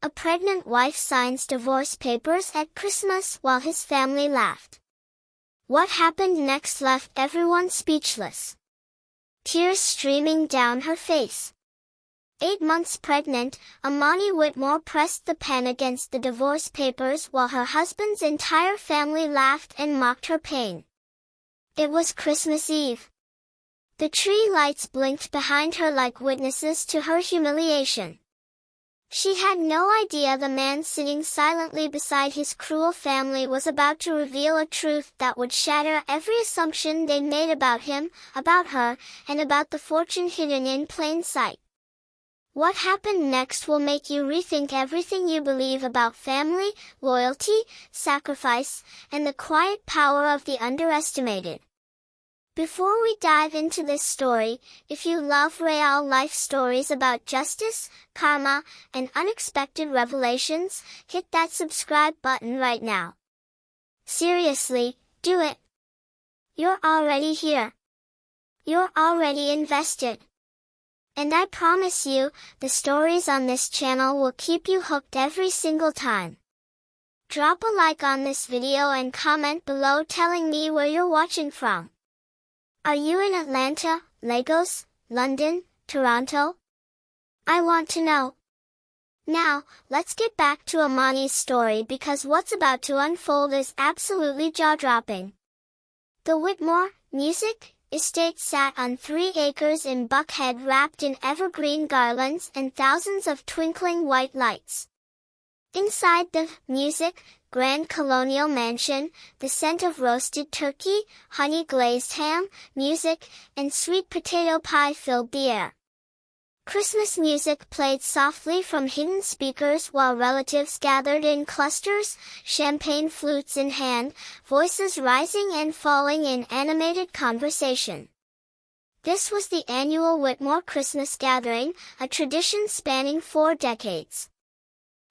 A pregnant wife signs divorce papers at Christmas while his family laughed. What happened next left everyone speechless. Tears streaming down her face. 8 months pregnant, Amani Whitmore pressed the pen against the divorce papers while her husband's entire family laughed and mocked her pain. It was Christmas Eve. The tree lights blinked behind her like witnesses to her humiliation. She had no idea the man sitting silently beside his cruel family was about to reveal a truth that would shatter every assumption they'd made about him, about her, and about the fortune hidden in plain sight. What happened next will make you rethink everything you believe about family, loyalty, sacrifice, and the quiet power of the underestimated. Before we dive into this story, if you love real life stories about justice, karma, and unexpected revelations, hit that subscribe button right now. Seriously, do it. You're already here. You're already invested. And I promise you, the stories on this channel will keep you hooked every single time. Drop a like on this video and comment below telling me where you're watching from. Are you in Atlanta, Lagos, London, Toronto? I want to know. Now, let's get back to Amani's story because what's about to unfold is absolutely jaw-dropping. The Whitmore Music Estate sat on 3 acres in Buckhead wrapped in evergreen garlands and thousands of twinkling white lights. Inside the Music Grand Colonial Mansion, the scent of roasted turkey, honey-glazed ham, music, and sweet potato pie filled the air. Christmas music played softly from hidden speakers while relatives gathered in clusters, champagne flutes in hand, voices rising and falling in animated conversation. This was the annual Whitmore Christmas gathering, a tradition spanning 4 decades.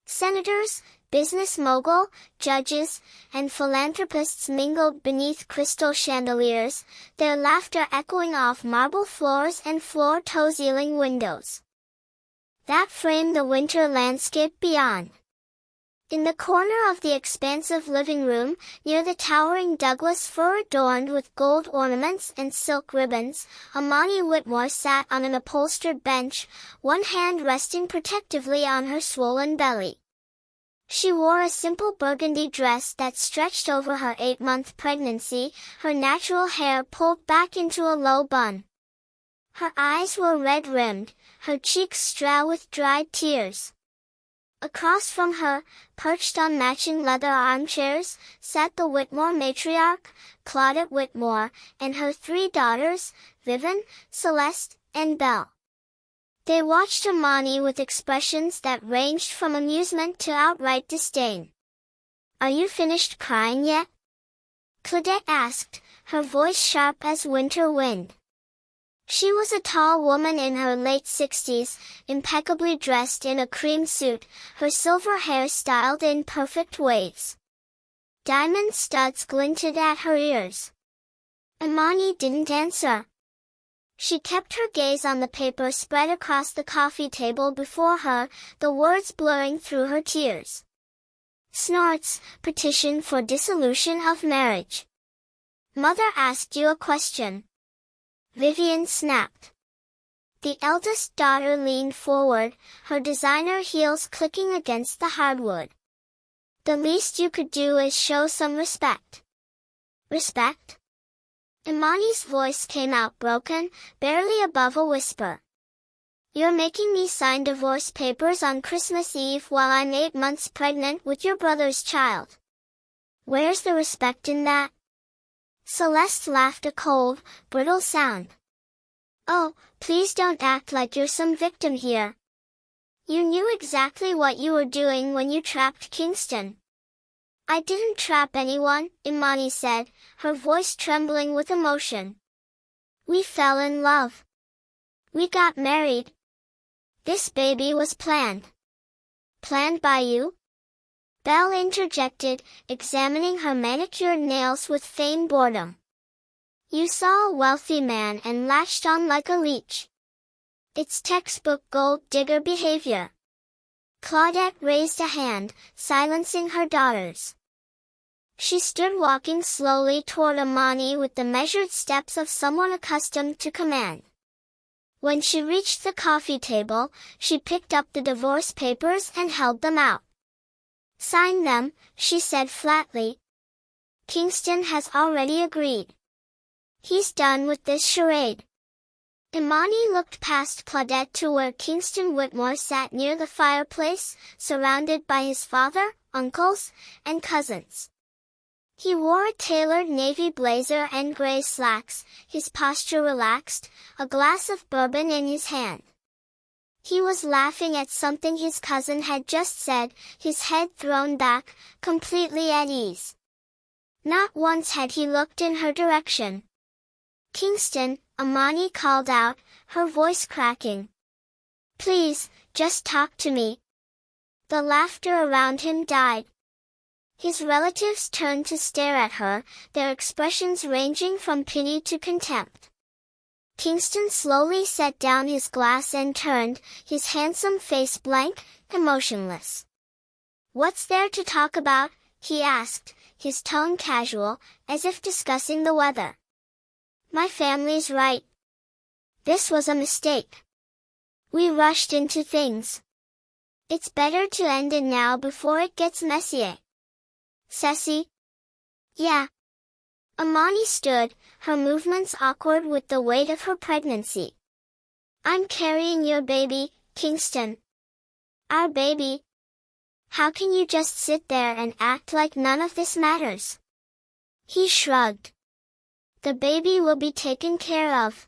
Senators, business mogul, judges, and philanthropists mingled beneath crystal chandeliers, their laughter echoing off marble floors and floor-to-ceiling windows that framed the winter landscape beyond. In the corner of the expansive living room, near the towering Douglas fir adorned with gold ornaments and silk ribbons, Amani Whitmore sat on an upholstered bench, one hand resting protectively on her swollen belly. She wore a simple burgundy dress that stretched over her 8-month pregnancy, her natural hair pulled back into a low bun. Her eyes were red-rimmed, her cheeks strewn with dried tears. Across from her, perched on matching leather armchairs, sat the Whitmore matriarch, Claudette Whitmore, and her 3 daughters, Vivian, Celeste, and Belle. They watched Amani with expressions that ranged from amusement to outright disdain. "Are you finished crying yet?" Claudette asked, her voice sharp as winter wind. She was a tall woman in her late 60s, impeccably dressed in a cream suit, her silver hair styled in perfect waves. Diamond studs glinted at her ears. Amani didn't answer. She kept her gaze on the paper spread across the coffee table before her, the words blurring through her tears. Snorts, petition for dissolution of marriage. Mother asked you a question. Vivian snapped. The eldest daughter leaned forward, her designer heels clicking against the hardwood. The least you could do is show some respect. Respect? Imani's voice came out broken, barely above a whisper. You're making me sign divorce papers on Christmas Eve while I'm 8 months pregnant with your brother's child. Where's the respect in that? Celeste laughed, a cold, brittle sound. Oh, please don't act like you're some victim here. You knew exactly what you were doing when you trapped Kingston. I didn't trap anyone, Imani said, her voice trembling with emotion. We fell in love. We got married. This baby was planned. Planned by you? Belle interjected, examining her manicured nails with feigned boredom. You saw a wealthy man and latched on like a leech. It's textbook gold digger behavior. Claudette raised a hand, silencing her daughters. She stood walking slowly toward Amani with the measured steps of someone accustomed to command. When she reached the coffee table, she picked up the divorce papers and held them out. "Sign them," she said flatly. "Kingston has already agreed. He's done with this charade." Imani looked past Claudette to where Kingston Whitmore sat near the fireplace, surrounded by his father, uncles, and cousins. He wore a tailored navy blazer and gray slacks, his posture relaxed, a glass of bourbon in his hand. He was laughing at something his cousin had just said, his head thrown back, completely at ease. Not once had he looked in her direction. "Kingston," Amani called out, her voice cracking. "Please, just talk to me." The laughter around him died. His relatives turned to stare at her, their expressions ranging from pity to contempt. Kingston slowly set down his glass and turned, his handsome face blank, emotionless. "What's there to talk about?" he asked, his tone casual, as if discussing the weather. "My family's right. This was a mistake. We rushed into things. It's better to end it now before it gets messy. Ceci?" "Yeah." Amani stood, her movements awkward with the weight of her pregnancy. "I'm carrying your baby, Kingston." "Our baby? How can you just sit there and act like none of this matters?" He shrugged. "The baby will be taken care of.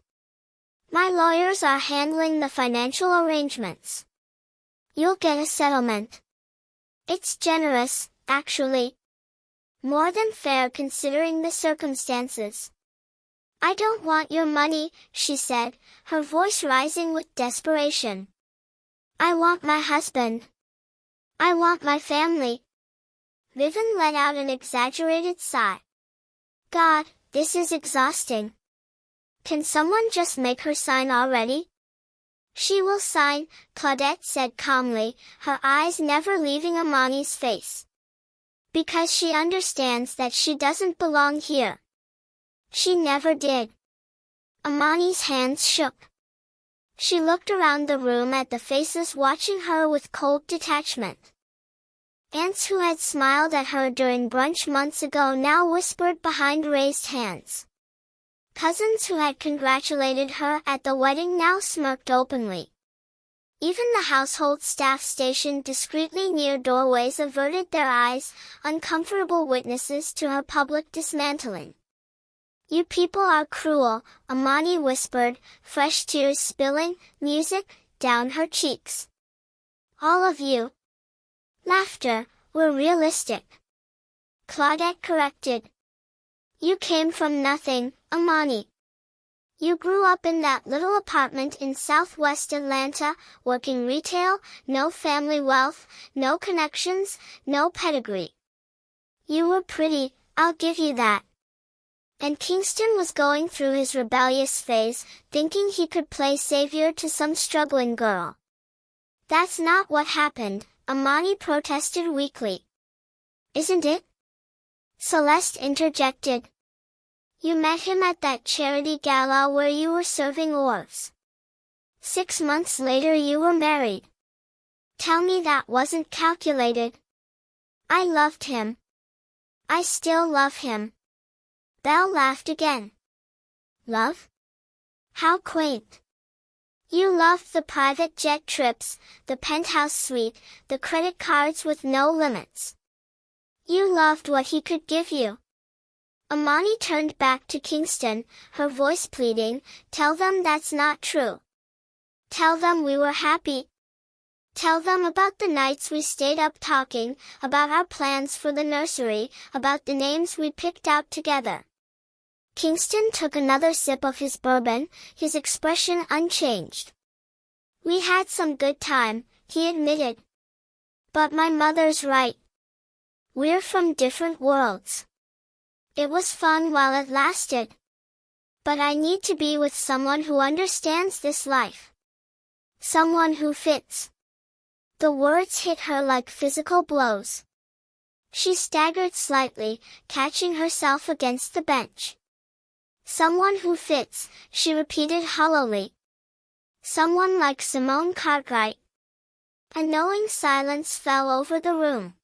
My lawyers are handling the financial arrangements. You'll get a settlement. It's generous, actually. More than fair considering the circumstances." "I don't want your money," she said, her voice rising with desperation. "I want my husband. I want my family." Vivian let out an exaggerated sigh. "God, this is exhausting. Can someone just make her sign already?" "She will sign," Claudette said calmly, her eyes never leaving Amani's face. "Because she understands that she doesn't belong here. She never did." Amani's hands shook. She looked around the room at the faces watching her with cold detachment. Aunts who had smiled at her during brunch months ago now whispered behind raised hands. Cousins who had congratulated her at the wedding now smirked openly. Even the household staff stationed discreetly near doorways averted their eyes, uncomfortable witnesses to her public dismantling. "You people are cruel," Amani whispered, fresh tears spilling, music, down her cheeks. "All of you." Laughter, "We're realistic." Claudette corrected. "You came from nothing, Amani. You grew up in that little apartment in Southwest Atlanta, working retail, no family wealth, no connections, no pedigree. You were pretty, I'll give you that." And Kingston was going through his rebellious phase, thinking he could play savior to some struggling girl. "That's not what happened," Amani protested weakly. "Isn't it?" Celeste interjected. "You met him at that charity gala where you were serving orphs. 6 months later you were married. Tell me that wasn't calculated." "I loved him. I still love him." Belle laughed again. "Love? How quaint. You loved the private jet trips, the penthouse suite, the credit cards with no limits. You loved what he could give you." Amani turned back to Kingston, her voice pleading, "Tell them that's not true. Tell them we were happy. Tell them about the nights we stayed up talking, about our plans for the nursery, about the names we picked out together." Kingston took another sip of his bourbon, his expression unchanged. "We had some good time," he admitted. "But my mother's right. We're from different worlds. It was fun while it lasted. But I need to be with someone who understands this life. Someone who fits." The words hit her like physical blows. She staggered slightly, catching herself against the bench. Someone who fits, she repeated hollowly. Someone like Simone Cartwright. A knowing silence fell over the room.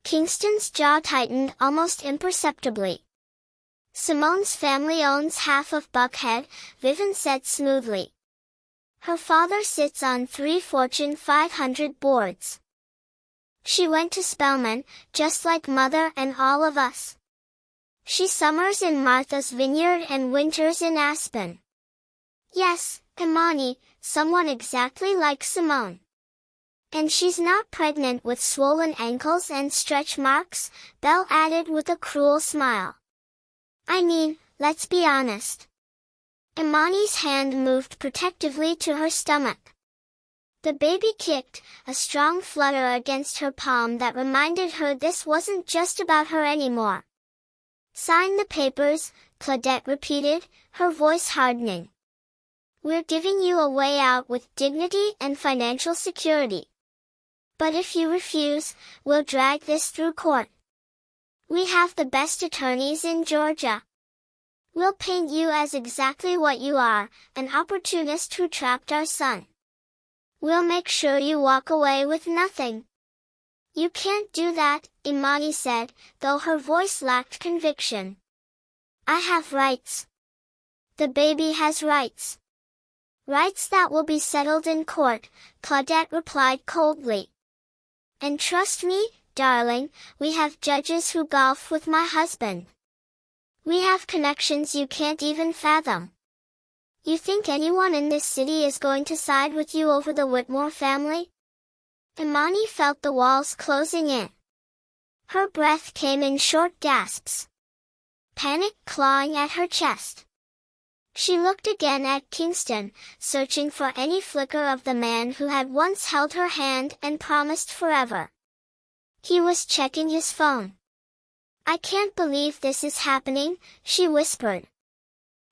Kingston's jaw tightened almost imperceptibly. Simone's family owns half of Buckhead, Vivian said smoothly. Her father sits on 3 Fortune 500 boards. She went to Spelman, just like Mother and all of us. She summers in Martha's Vineyard and winters in Aspen. Yes, Imani, someone exactly like Simone. And she's not pregnant with swollen ankles and stretch marks, Belle added with a cruel smile. I mean, let's be honest. Imani's hand moved protectively to her stomach. The baby kicked, a strong flutter against her palm that reminded her this wasn't just about her anymore. Sign the papers, Claudette repeated, her voice hardening. We're giving you a way out with dignity and financial security. But if you refuse, we'll drag this through court. We have the best attorneys in Georgia. We'll paint you as exactly what you are, an opportunist who trapped our son. We'll make sure you walk away with nothing. You can't do that, Imani said, though her voice lacked conviction. I have rights. The baby has rights. Rights that will be settled in court, Claudette replied coldly. And trust me, darling, we have judges who golf with my husband. We have connections you can't even fathom. You think anyone in this city is going to side with you over the Whitmore family? Imani felt the walls closing in. Her breath came in short gasps. Panic clawing at her chest. She looked again at Kingston, searching for any flicker of the man who had once held her hand and promised forever. He was checking his phone. I can't believe this is happening, she whispered.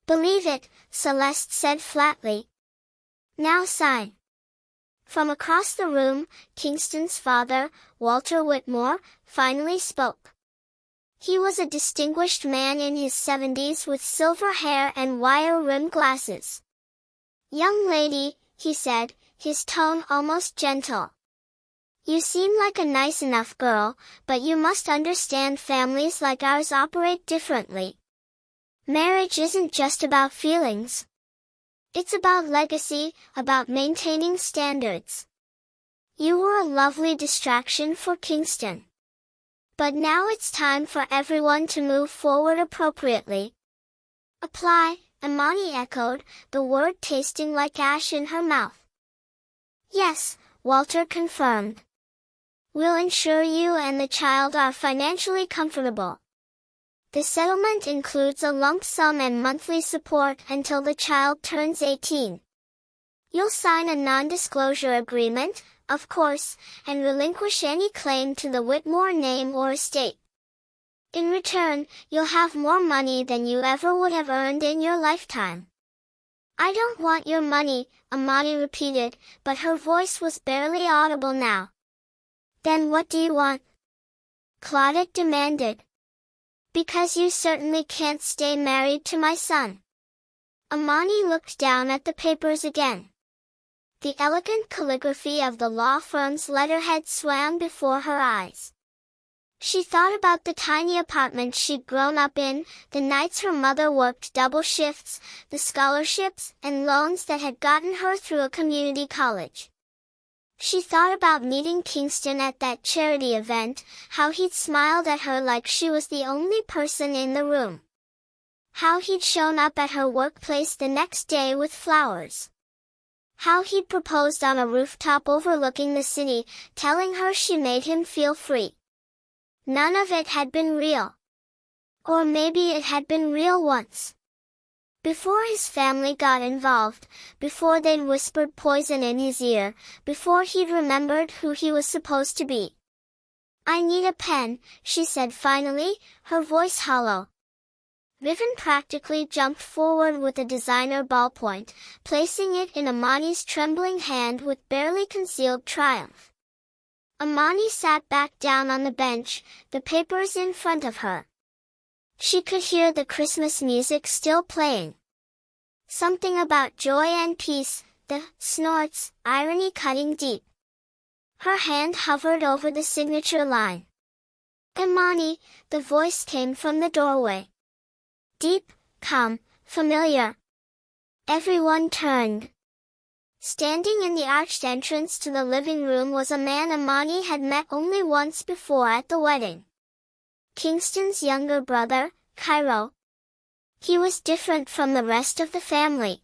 Believe it, Celeste said flatly. Now sign. From across the room, Kingston's father, Walter Whitmore, finally spoke. He was a distinguished man in his 70s with silver hair and wire-rimmed glasses. Young lady, he said, his tone almost gentle. You seem like a nice enough girl, but you must understand families like ours operate differently. Marriage isn't just about feelings. It's about legacy, about maintaining standards. You were a lovely distraction for Kingston. But now it's time for everyone to move forward appropriately. Apply, Imani echoed, the word tasting like ash in her mouth. Yes, Walter confirmed. We'll ensure you and the child are financially comfortable. The settlement includes a lump sum and monthly support until the child turns 18. You'll sign a non-disclosure agreement, of course, and relinquish any claim to the Whitmore name or estate. In return, you'll have more money than you ever would have earned in your lifetime. I don't want your money, Imani repeated, but her voice was barely audible now. Then what do you want? Claudette demanded. Because you certainly can't stay married to my son. Imani looked down at the papers again. The elegant calligraphy of the law firm's letterhead swam before her eyes. She thought about the tiny apartment she'd grown up in, the nights her mother worked double shifts, the scholarships and loans that had gotten her through a community college. She thought about meeting Kingston at that charity event, how he'd smiled at her like she was the only person in the room. How he'd shown up at her workplace the next day with flowers. How he'd proposed on a rooftop overlooking the city, telling her she made him feel free. None of it had been real. Or maybe it had been real once. Before his family got involved, before they'd whispered poison in his ear, before he'd remembered who he was supposed to be. I need a pen, she said finally, her voice hollow. Vivian practically jumped forward with a designer ballpoint, placing it in Imani's trembling hand with barely concealed triumph. Imani sat back down on the bench, the papers in front of her. She could hear the Christmas music still playing. Something about joy and peace, the snorts, irony cutting deep. Her hand hovered over the signature line. Imani, the voice came from the doorway. Deep, calm, familiar. Everyone turned. Standing in the arched entrance to the living room was a man Imani had met only once before at the wedding. Kingston's younger brother, Cairo. He was different from the rest of the family.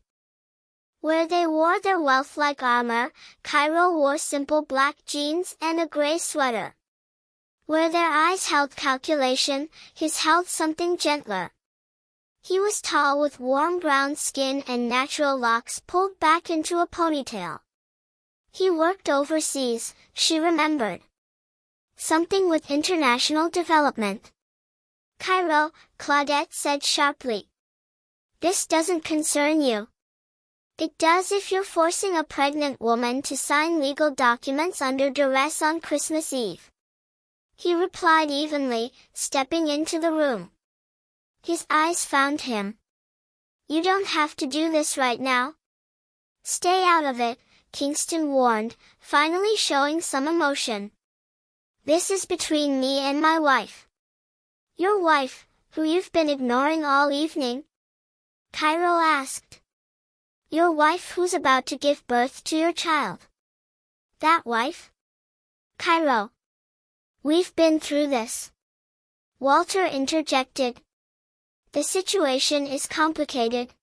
Where they wore their wealth-like armor, Cairo wore simple black jeans and a gray sweater. Where their eyes held calculation, his held something gentler. He was tall with warm brown skin and natural locks pulled back into a ponytail. He worked overseas, she remembered. Something with international development. Cairo, Claudette said sharply. This doesn't concern you. It does if you're forcing a pregnant woman to sign legal documents under duress on Christmas Eve. He replied evenly, stepping into the room. His eyes found him. You don't have to do this right now. Stay out of it, Kingston warned, finally showing some emotion. This is between me and my wife. Your wife, who you've been ignoring all evening? Cairo asked. Your wife who's about to give birth to your child. That wife? Cairo. We've been through this. Walter interjected. The situation is complicated.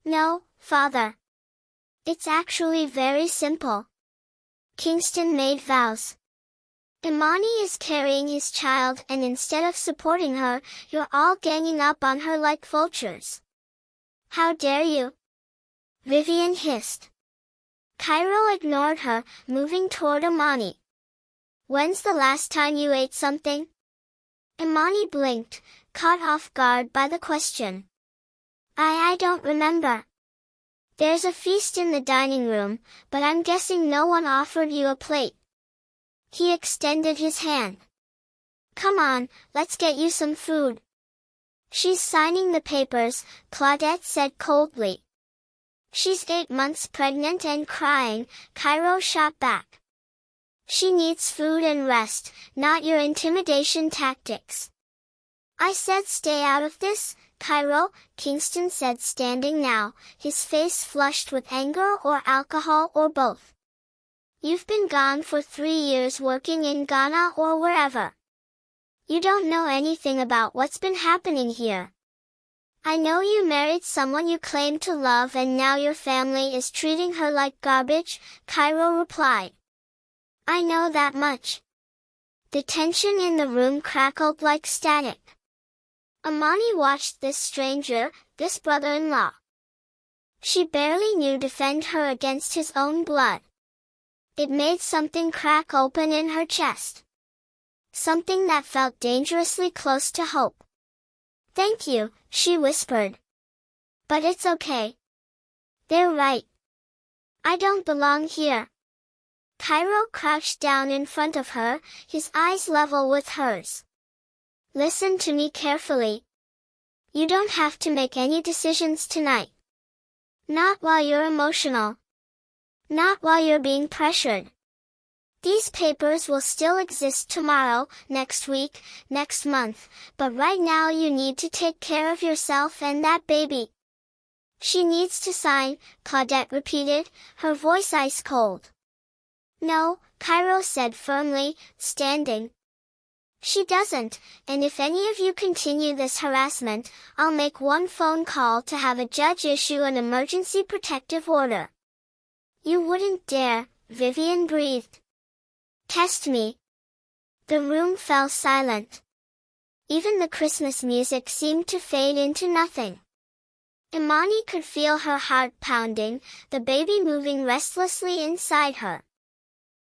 No, father. It's actually very simple. Kingston made vows. Imani is carrying his child and instead of supporting her, you're all ganging up on her like vultures. How dare you? Vivian hissed. Cairo ignored her, moving toward Imani. When's the last time you ate something? Imani blinked, caught off guard by the question. I don't remember. There's a feast in the dining room, but I'm guessing no one offered you a plate. He extended his hand. Come on, let's get you some food. She's signing the papers, Claudette said coldly. She's 8 months pregnant and crying, Cairo shot back. She needs food and rest, not your intimidation tactics. I said stay out of this, Cairo, Kingston said standing now, his face flushed with anger or alcohol or both. You've been gone for 3 years working in Ghana or wherever. You don't know anything about what's been happening here. I know you married someone you claim to love and now your family is treating her like garbage, Cairo replied. I know that much. The tension in the room crackled like static. Imani watched this stranger, this brother-in-law. She barely knew defend her against his own blood. It made something crack open in her chest. Something that felt dangerously close to hope. Thank you, she whispered. But it's okay. They're right. I don't belong here. Cairo crouched down in front of her, his eyes level with hers. Listen to me carefully. You don't have to make any decisions tonight. Not while you're emotional. Not while you're being pressured. These papers will still exist tomorrow, next week, next month, but right now you need to take care of yourself and that baby. She needs to sign, Claudette repeated, her voice ice cold. No, Cairo said firmly, standing. She doesn't, and if any of you continue this harassment, I'll make one phone call to have a judge issue an emergency protective order. You wouldn't dare, Vivian breathed. Test me. The room fell silent. Even the Christmas music seemed to fade into nothing. Imani could feel her heart pounding, the baby moving restlessly inside her.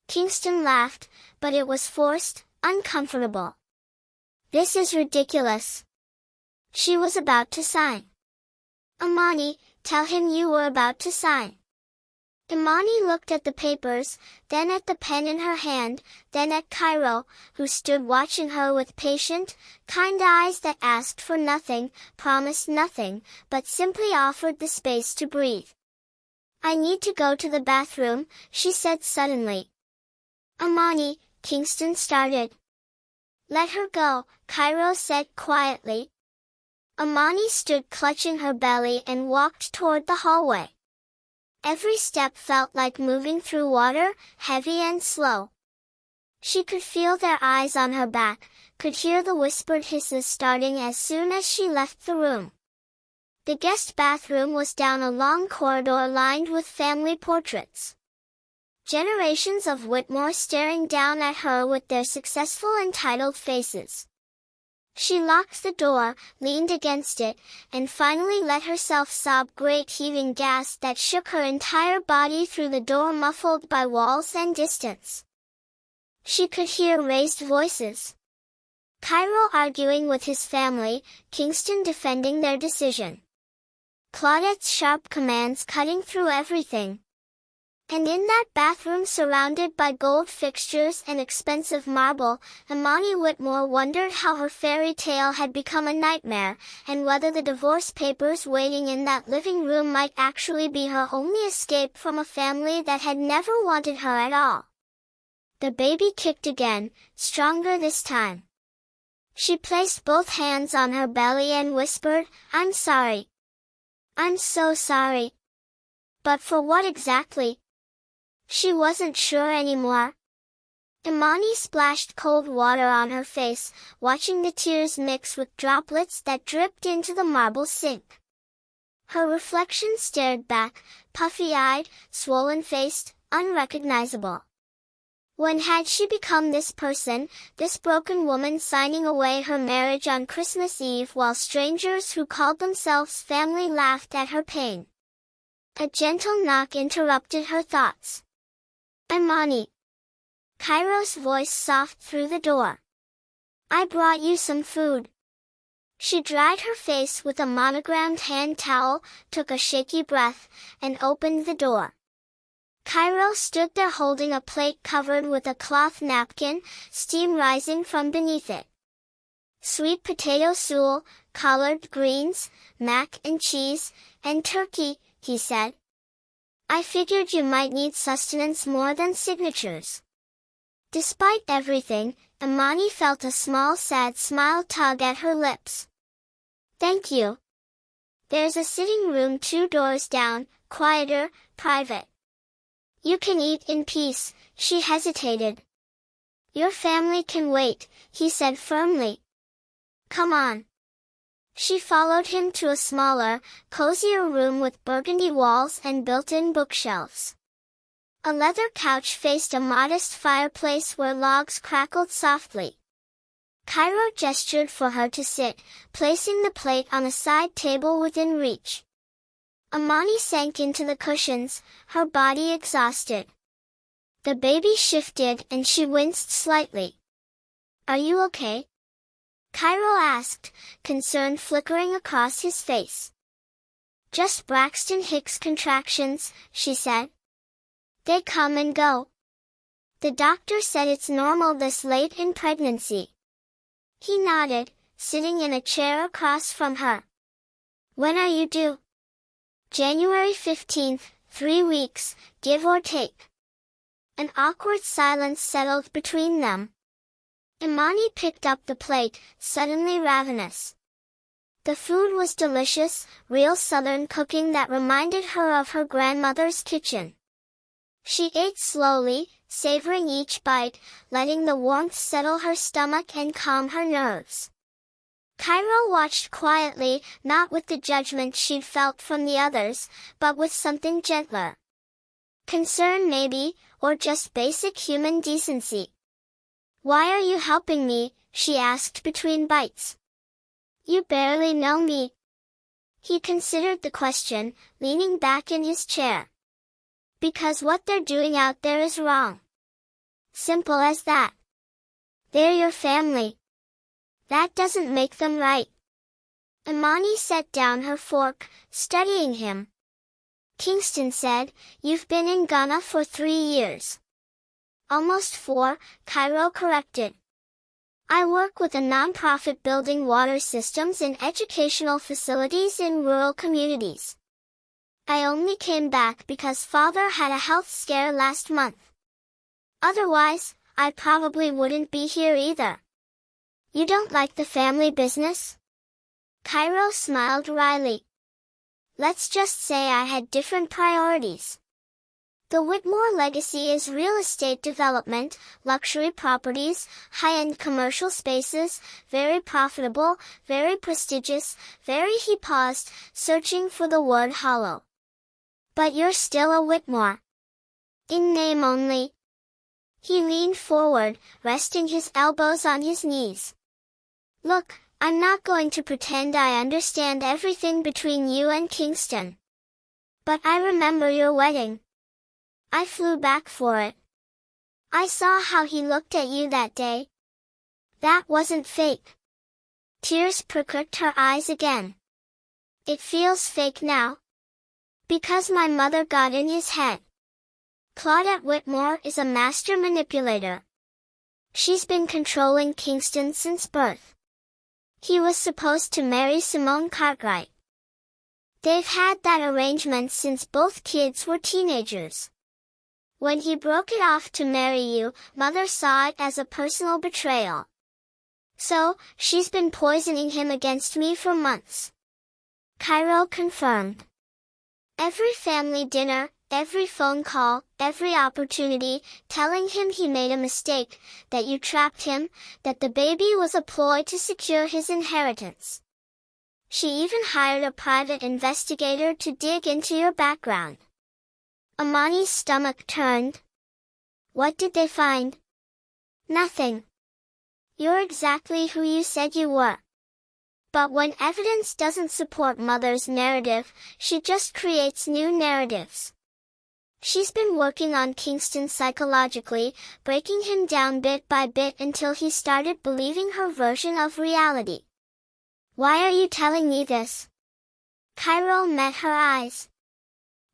Kingston laughed, but it was forced, uncomfortable. This is ridiculous. She was about to sign. Imani, tell him you were about to sign. Imani looked at the papers, then at the pen in her hand, then at Cairo, who stood watching her with patient, kind eyes that asked for nothing, promised nothing, but simply offered the space to breathe. "I need to go to the bathroom," she said suddenly. "Imani," Kingston started. "Let her go," Cairo said quietly. Imani stood clutching her belly and walked toward the hallway. Every step felt like moving through water, heavy and slow. She could feel their eyes on her back, could hear the whispered hisses starting as soon as she left the room. The guest bathroom was down a long corridor lined with family portraits. Generations of Whitmore staring down at her with their successful entitled faces. She locked the door, leaned against it, and finally let herself sob great heaving gasps that shook her entire body through the door muffled by walls and distance. She could hear raised voices. Cairo arguing with his family, Kingston defending their decision. Claudette's sharp commands cutting through everything. And in that bathroom surrounded by gold fixtures and expensive marble, Imani Whitmore wondered how her fairy tale had become a nightmare, and whether the divorce papers waiting in that living room might actually be her only escape from a family that had never wanted her at all. The baby kicked again, stronger this time. She placed both hands on her belly and whispered, "I'm sorry. I'm so sorry." But for what exactly? She wasn't sure anymore. Imani splashed cold water on her face, watching the tears mix with droplets that dripped into the marble sink. Her reflection stared back, puffy-eyed, swollen-faced, unrecognizable. When had she become this person, this broken woman signing away her marriage on Christmas Eve while strangers who called themselves family laughed at her pain? A gentle knock interrupted her thoughts. "Imani." Cairo's voice soft through the door. "I brought you some food." She dried her face with a monogrammed hand towel, took a shaky breath, and opened the door. Cairo stood there holding a plate covered with a cloth napkin, steam rising from beneath it. "Sweet potato soul, collard greens, mac and cheese, and turkey," he said. "I figured you might need sustenance more than signatures." Despite everything, Imani felt a small sad smile tug at her lips. "Thank you. There's a sitting room 2 doors down, quieter, private. You can eat in peace," she hesitated. "Your family can wait," he said firmly. "Come on." She followed him to a smaller, cozier room with burgundy walls and built-in bookshelves. A leather couch faced a modest fireplace where logs crackled softly. Cairo gestured for her to sit, placing the plate on a side table within reach. Imani sank into the cushions, her body exhausted. The baby shifted and she winced slightly. "Are you okay?" Cairo asked, concern flickering across his face. "Just Braxton Hicks contractions," she said. "They come and go. The doctor said it's normal this late in pregnancy." He nodded, sitting in a chair across from her. "When are you due?" "January 15th, 3 weeks, give or take." An awkward silence settled between them. Imani picked up the plate, suddenly ravenous. The food was delicious, real Southern cooking that reminded her of her grandmother's kitchen. She ate slowly, savoring each bite, letting the warmth settle her stomach and calm her nerves. Cairo watched quietly, not with the judgment she'd felt from the others, but with something gentler. Concern maybe, or just basic human decency. "Why are you helping me?" she asked between bites. "You barely know me." He considered the question, leaning back in his chair. "Because what they're doing out there is wrong. Simple as that. They're your family. That doesn't make them right." Imani set down her fork, studying him. Kingston said, "You've been in Ghana for 3 years. Almost 4, Cairo corrected. I work with a non-profit building water systems and educational facilities in rural communities. I only came back because father had a health scare last month. Otherwise, I probably wouldn't be here either." "You don't like the family business?" Cairo smiled wryly. "Let's just say I had different priorities. The Whitmore legacy is real estate development, luxury properties, high-end commercial spaces, very profitable, very prestigious, very." He paused, searching for the word hollow. "But you're still a Whitmore. In name only." He leaned forward, resting his elbows on his knees. "Look, I'm not going to pretend I understand everything between you and Kingston. But I remember your wedding. I flew back for it. I saw how he looked at you that day. That wasn't fake." Tears pricked her eyes again. "It feels fake now. Because my mother got in his head. Claudette Whitmore is a master manipulator. She's been controlling Kingston since birth. He was supposed to marry Simone Cartwright. They've had that arrangement since both kids were teenagers. When he broke it off to marry you, mother saw it as a personal betrayal. So, she's been poisoning him against me for months." Cairo confirmed. "Every family dinner, every phone call, every opportunity, telling him he made a mistake, that you trapped him, that the baby was a ploy to secure his inheritance. She even hired a private investigator to dig into your background." Imani's stomach turned. "What did they find?" "Nothing. You're exactly who you said you were. But when evidence doesn't support mother's narrative, she just creates new narratives. She's been working on Kingston psychologically, breaking him down bit by bit until he started believing her version of reality." "Why are you telling me this?" Cairo met her eyes.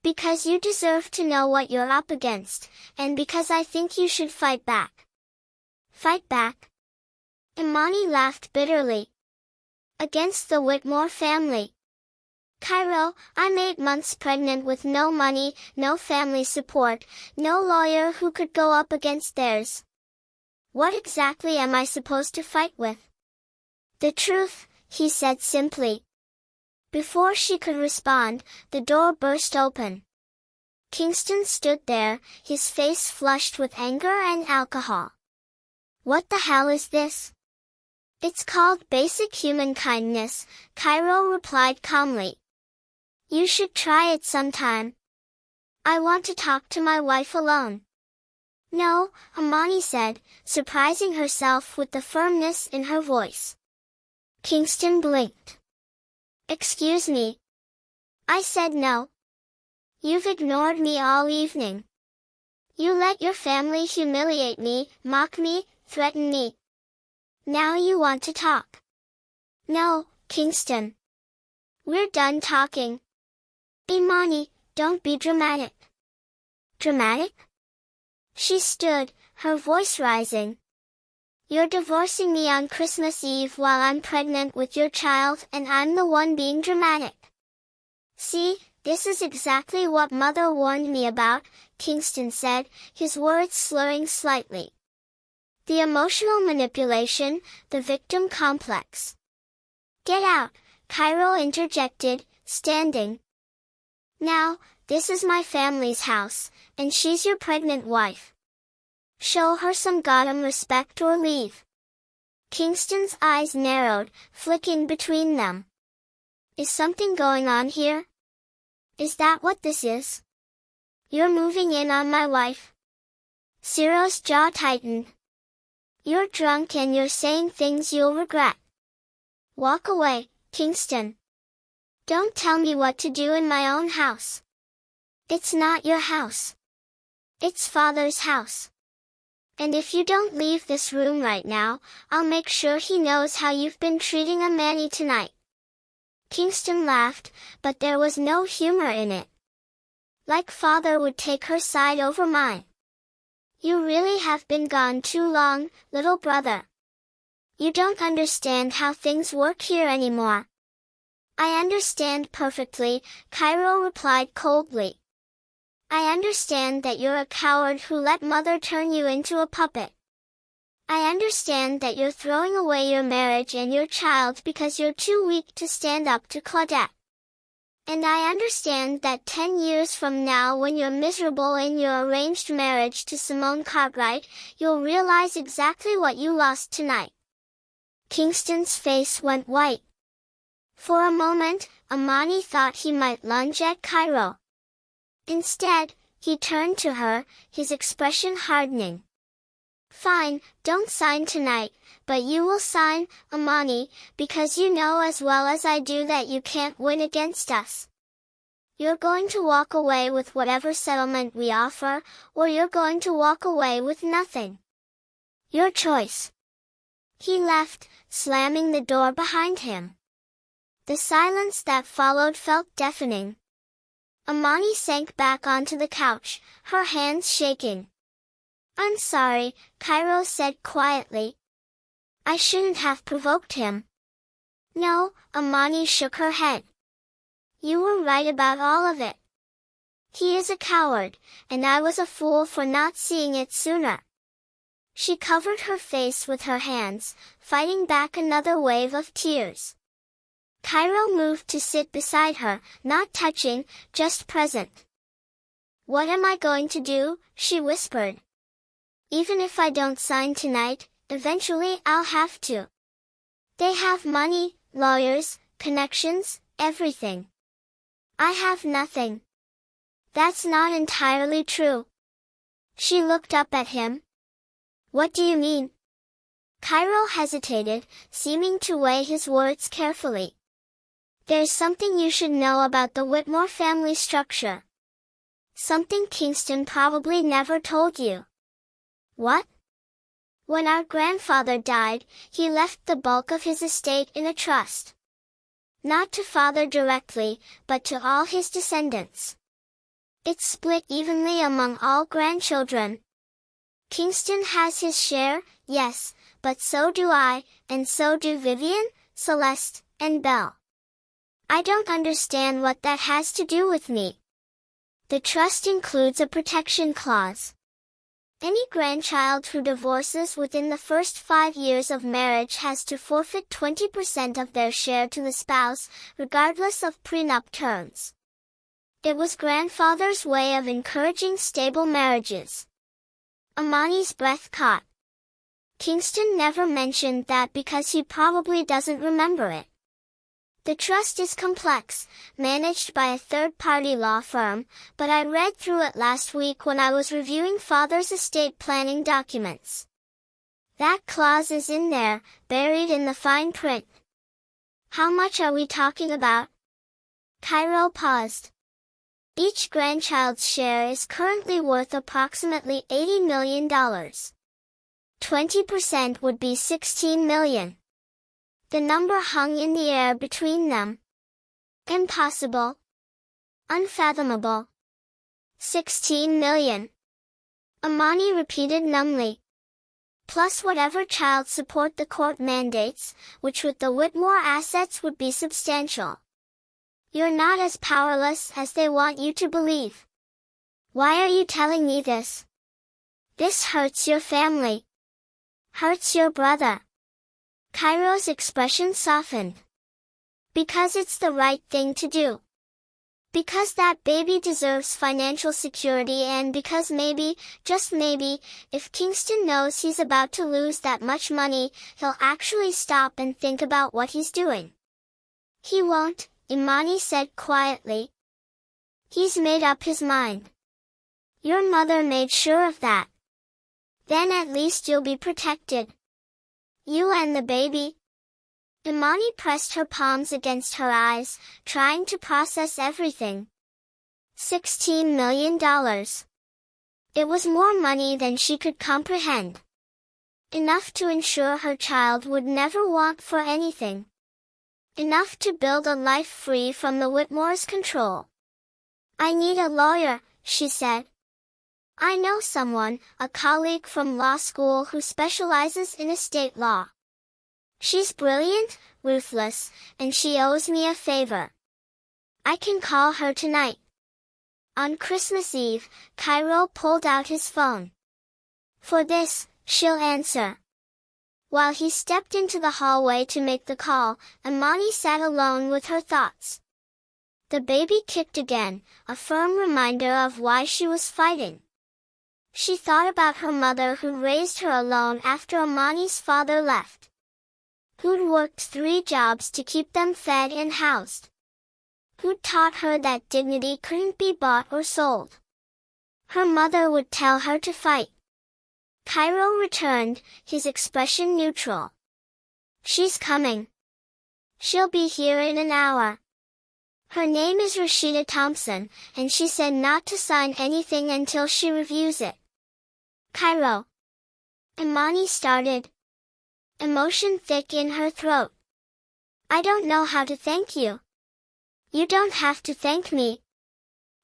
"Because you deserve to know what you're up against, and because I think you should fight back." "Fight back?" Imani laughed bitterly. "Against the Whitmore family. Cairo, I'm 8 months pregnant with no money, no family support, no lawyer who could go up against theirs. What exactly am I supposed to fight with?" "The truth," he said simply. Before she could respond, the door burst open. Kingston stood there, his face flushed with anger and alcohol. "What the hell is this?" "It's called basic human kindness," Cairo replied calmly. "You should try it sometime." "I want to talk to my wife alone." "No," Imani said, surprising herself with the firmness in her voice. Kingston blinked. "Excuse me. I said no. You've ignored me all evening. You let your family humiliate me, mock me, threaten me. Now you want to talk." "No, Kingston. We're done talking." "Imani, don't be dramatic." "Dramatic?" She stood, her voice rising. "You're divorcing me on Christmas Eve while I'm pregnant with your child and I'm the one being dramatic. See, this is exactly what mother warned me about," Kingston said, his words slurring slightly. "The emotional manipulation, the victim complex." "Get out," Cairo interjected, standing. "Now, this is my family's house, and she's your pregnant wife. Show her some goddamn respect or leave." Kingston's eyes narrowed, flicking between them. "Is something going on here? Is that what this is? You're moving in on my wife?" Ciro's jaw tightened. "You're drunk and you're saying things you'll regret. Walk away, Kingston. Don't tell me what to do in my own house. It's not your house. It's father's house. And if you don't leave this room right now, I'll make sure he knows how you've been treating Imani tonight." Kingston laughed, but there was no humor in it. Like father would take her side over mine. You really have been gone too long, little brother. You don't understand how things work here anymore. I understand perfectly, Cairo replied coldly. I understand that you're a coward who let mother turn you into a puppet. I understand that you're throwing away your marriage and your child because you're too weak to stand up to Claudette. And I understand that 10 years from now when you're miserable in your arranged marriage to Simone Cartwright, you'll realize exactly what you lost tonight. Kingston's face went white. For a moment, Amani thought he might lunge at Cairo. Instead, he turned to her, his expression hardening. Fine, don't sign tonight, but you will sign, Amani, because you know as well as I do that you can't win against us. You're going to walk away with whatever settlement we offer, or you're going to walk away with nothing. Your choice. He left, slamming the door behind him. The silence that followed felt deafening. Amani sank back onto the couch, her hands shaking. I'm sorry, Cairo said quietly. I shouldn't have provoked him. No, Amani shook her head. You were right about all of it. He is a coward, and I was a fool for not seeing it sooner. She covered her face with her hands, fighting back another wave of tears. Cairo moved to sit beside her, not touching, just present. What am I going to do? She whispered. Even if I don't sign tonight, eventually I'll have to. They have money, lawyers, connections, everything. I have nothing. That's not entirely true. She looked up at him. What do you mean? Cairo hesitated, seeming to weigh his words carefully. There's something you should know about the Whitmore family structure. Something Kingston probably never told you. What? When our grandfather died, he left the bulk of his estate in a trust. Not to father directly, but to all his descendants. It's split evenly among all grandchildren. Kingston has his share, yes, but so do I, and so do Vivian, Celeste, and Belle. I don't understand what that has to do with me. The trust includes a protection clause. Any grandchild who divorces within the first 5 years of marriage has to forfeit 20% of their share to the spouse, regardless of prenup terms. It was grandfather's way of encouraging stable marriages. Amani's breath caught. Kingston never mentioned that because he probably doesn't remember it. The trust is complex, managed by a third-party law firm, but I read through it last week when I was reviewing father's estate planning documents. That clause is in there, buried in the fine print. How much are we talking about? Cairo paused. Each grandchild's share is currently worth approximately $80 million. 20% would be $16 million. The number hung in the air between them. Impossible. Unfathomable. 16 million. Amani repeated numbly. Plus whatever child support the court mandates, which with the Whitmore assets would be substantial. You're not as powerless as they want you to believe. Why are you telling me this? This hurts your family. Hurts your brother. Cairo's expression softened. Because it's the right thing to do. Because that baby deserves financial security, and because maybe, just maybe, if Kingston knows he's about to lose that much money, he'll actually stop and think about what he's doing. He won't, Imani said quietly. He's made up his mind. Your mother made sure of that. Then at least you'll be protected. You and the baby. Imani pressed her palms against her eyes, trying to process everything. $16 million. It was more money than she could comprehend. Enough to ensure her child would never want for anything. Enough to build a life free from the Whitmore's control. I need a lawyer, she said. I know someone, a colleague from law school who specializes in estate law. She's brilliant, ruthless, and she owes me a favor. I can call her tonight. On Christmas Eve, Cairo pulled out his phone. For this, she'll answer. While he stepped into the hallway to make the call, Imani sat alone with her thoughts. The baby kicked again, a firm reminder of why she was fighting. She thought about her mother who raised her alone after Imani's father left. Who'd worked 3 jobs to keep them fed and housed. Who'd taught her that dignity couldn't be bought or sold. Her mother would tell her to fight. Cairo returned, his expression neutral. She's coming. She'll be here in an hour. Her name is Rashida Thompson, and she said not to sign anything until she reviews it. Cairo. Imani started. Emotion thick in her throat. I don't know how to thank you. You don't have to thank me.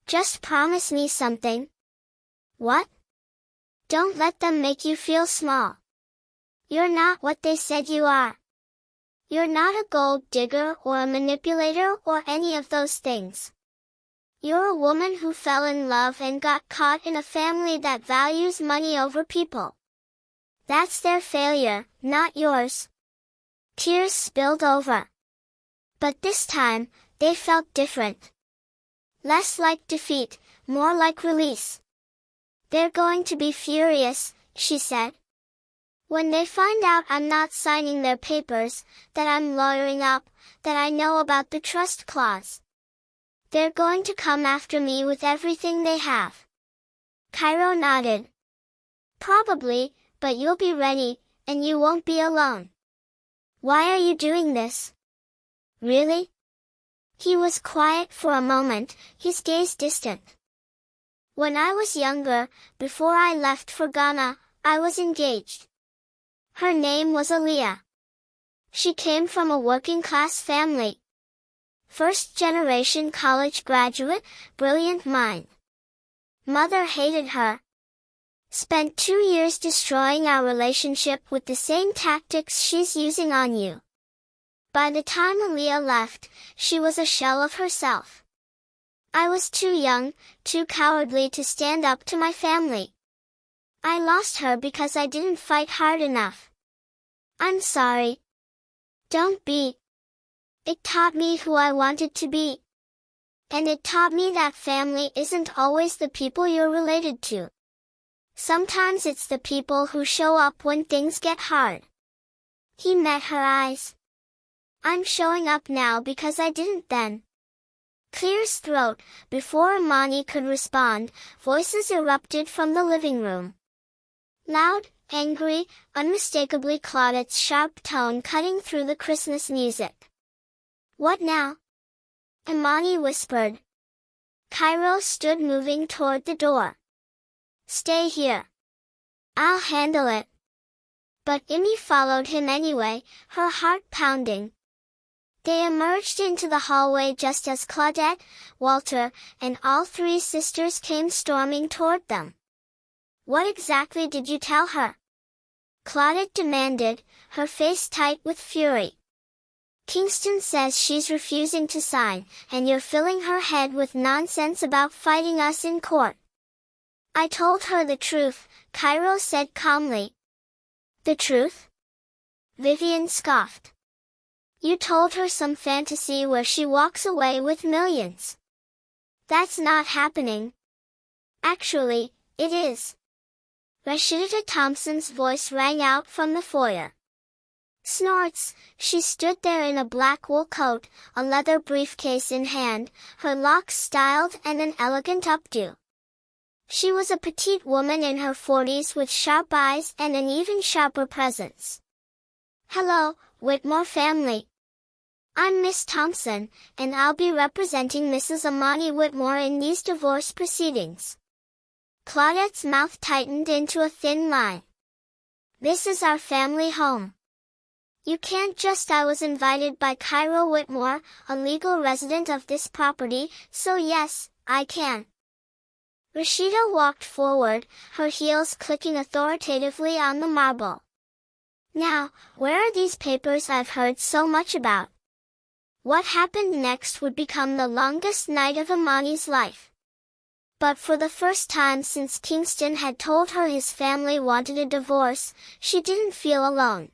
Just promise me something. What? Don't let them make you feel small. You're not what they said you are. You're not a gold digger or a manipulator or any of those things. You're a woman who fell in love and got caught in a family that values money over people. That's their failure, not yours. Tears spilled over. But this time, they felt different. Less like defeat, more like release. They're going to be furious, she said. When they find out I'm not signing their papers, that I'm lawyering up, that I know about the trust clause. They're going to come after me with everything they have. Cairo nodded. Probably, but you'll be ready, and you won't be alone. Why are you doing this? Really? He was quiet for a moment, his gaze distant. When I was younger, before I left for Ghana, I was engaged. Her name was Aliyah. She came from a working-class family. First-generation college graduate, brilliant mind. Mother hated her. Spent 2 years destroying our relationship with the same tactics she's using on you. By the time Aliyah left, she was a shell of herself. I was too young, too cowardly to stand up to my family. I lost her because I didn't fight hard enough. I'm sorry. Don't be. It taught me who I wanted to be. And it taught me that family isn't always the people you're related to. Sometimes it's the people who show up when things get hard. He met her eyes. I'm showing up now because I didn't then. Clear's throat, before Imani could respond, voices erupted from the living room. Loud, angry, unmistakably Claudette's sharp tone cutting through the Christmas music. What now? Imani whispered. Cairo stood moving toward the door. Stay here. I'll handle it. But Imi followed him anyway, her heart pounding. They emerged into the hallway just as Claudette, Walter, and all 3 sisters came storming toward them. What exactly did you tell her? Claudette demanded, her face tight with fury. Kingston says she's refusing to sign, and you're filling her head with nonsense about fighting us in court. I told her the truth, Cairo said calmly. The truth? Vivian scoffed. You told her some fantasy where she walks away with millions. That's not happening. Actually, it is. Rashida Thompson's voice rang out from the foyer. Snorts, she stood there in a black wool coat, a leather briefcase in hand, her locks styled and an elegant updo. She was a petite woman in her 40s with sharp eyes and an even sharper presence. Hello, Whitmore family. I'm Miss Thompson, and I'll be representing Mrs. Imani Whitmore in these divorce proceedings. Claudette's mouth tightened into a thin line. This is our family home. You can't just. I was invited by Cairo Whitmore, a legal resident of this property, so yes, I can. Rashida walked forward, her heels clicking authoritatively on the marble. Now, where are these papers I've heard so much about? What happened next would become the longest night of Imani's life. But for the first time since Kingston had told her his family wanted a divorce, she didn't feel alone.